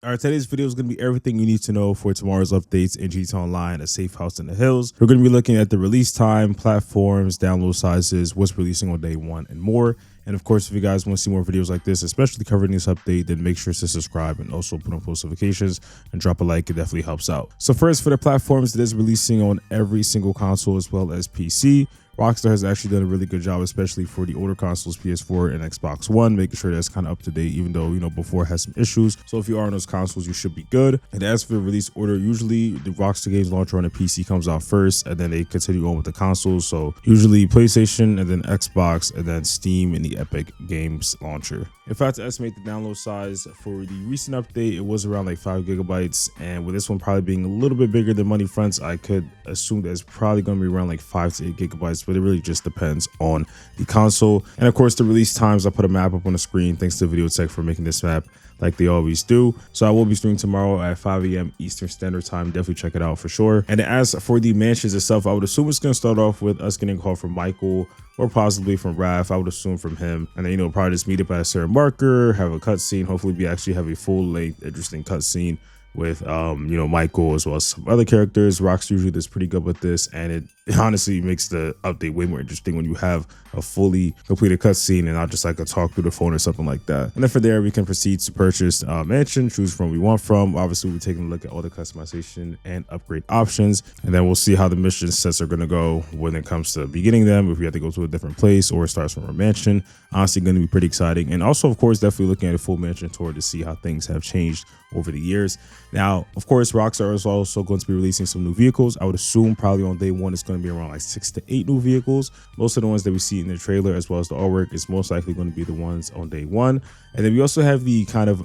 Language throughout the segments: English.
All right, today's video is going to be everything you need to know for tomorrow's updates in GTA Online, A Safe House in the Hills. We're going to be looking at the release time, platforms, download sizes, what's releasing on day one, and more. And of course, if you guys want to see more videos like this, especially covering this update, then make sure to subscribe and also put on post notifications and drop a like. It definitely helps out. So first, for the platforms, it is releasing on every single console as well as PC. Rockstar has actually done a really good job, especially for the older consoles, PS4 and Xbox One, making sure that's kind of up to date, even though, before it has some issues. So if you are on those consoles, you should be good. And as for the release order, usually the Rockstar Games launcher on the PC comes out first, and then they continue on with the consoles. So usually PlayStation, and then Xbox, and then Steam and the Epic Games launcher. If I had to estimate the download size for the recent update, it was around like 5 gigabytes. And with this one probably being a little bit bigger than Money Fronts, I could assume that it's probably going to be around like 5 to 8 gigabytes, but it really just depends on the console. And of course, the release times, I put a map up on the screen. Thanks to Video Tech for making this map like they always do. So I will be streaming tomorrow at 5 a.m. Eastern Standard Time. Definitely check it out for sure. And as for the mansions itself, I would assume it's going to start off with us getting a call from Michael, or possibly from Raph. I would assume from him. And then, probably just meet up at a certain marker, have a cutscene. Hopefully we actually have a full length, interesting cutscene with Michael as well as some other characters. Rockstar usually does pretty good with this, and it honestly makes the update way more interesting when you have a fully completed cutscene and not just like a talk through the phone or something like that. And then for there, we can proceed to purchase mansion, choose from we want from. Obviously, we're taking a look at all the customization and upgrade options, and then we'll see how the mission sets are going to go when it comes to beginning them, if we have to go to a different place or it starts from a mansion. Honestly, going to be pretty exciting. And also, of course, definitely looking at a full mansion tour to see how things have changed over the years. Now, of course, Rockstar is also going to be releasing some new vehicles. I would assume probably on day one it's going to be around like 6 to 8 new vehicles. Most of the ones that we see in the trailer as well as the artwork is most likely going to be the ones on day one. And then we also have the kind of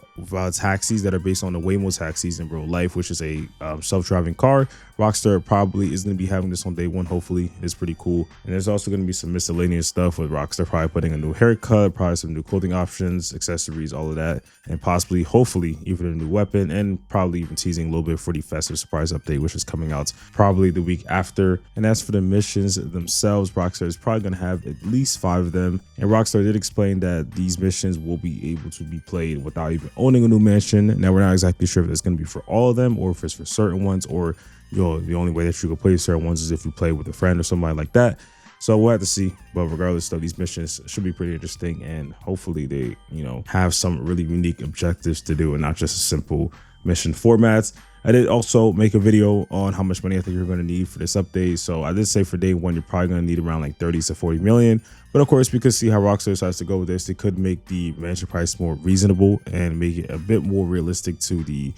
taxis that are based on the Waymo taxis in real life, which is a self-driving car. Rockstar probably is going to be having this on day one. Hopefully, it's pretty cool. And there's also going to be some miscellaneous stuff with Rockstar probably putting a new haircut, probably some new clothing options, accessories, all of that, and possibly, hopefully, even a new weapon, and probably even teasing a little bit for the festive surprise update, which is coming out probably the week after. And as for the missions themselves, Rockstar is probably going to have at least 5 of them. And Rockstar did explain that these missions will be able to be played without even owning a new mansion. Now, we're not exactly sure if it's going to be for all of them or if it's for certain ones, or the only way that you can play certain ones is if you play with a friend or somebody like that. So we'll have to see. But regardless, though, these missions should be pretty interesting, and hopefully they, have some really unique objectives to do and not just a simple mission formats. I did also make a video on how much money I think you're going to need for this update. So I did say for day one, you're probably going to need around like 30 to 40 million. But of course, we could see how Rockstar decides to go with this. They could make the mansion price more reasonable and make it a bit more realistic to the,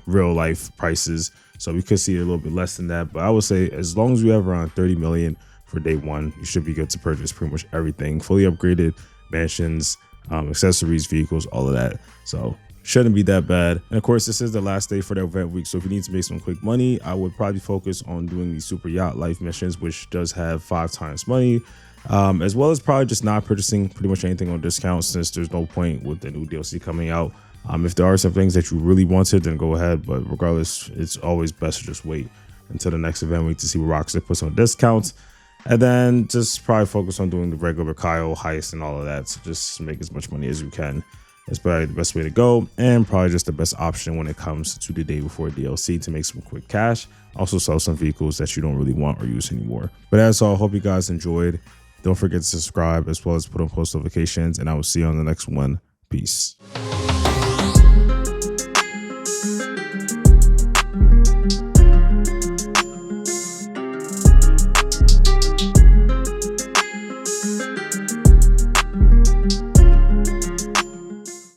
real life prices. So we could see it a little bit less than that. But I would say as long as we have around 30 million for day one, you should be good to purchase pretty much everything. Fully upgraded mansions, accessories, vehicles, all of that. So shouldn't be that bad. And of course, this is the last day for the event week. So if you need to make some quick money, I would probably focus on doing the Super Yacht Life missions, which does have 5 times money, as well as probably just not purchasing pretty much anything on discount, since there's no point with the new DLC coming out. If there are some things that you really wanted, then go ahead. But regardless, it's always best to just wait until the next event week to see what Rockstar puts on discounts. And then just probably focus on doing the regular Kyle heist and all of that. So just make as much money as you can. It's probably the best way to go, and probably just the best option when it comes to the day before DLC to make some quick cash. Also sell some vehicles that you don't really want or use anymore. But that's all. Hope you guys enjoyed. Don't forget to subscribe as well as put on post notifications, and I will see you on the next one. Peace.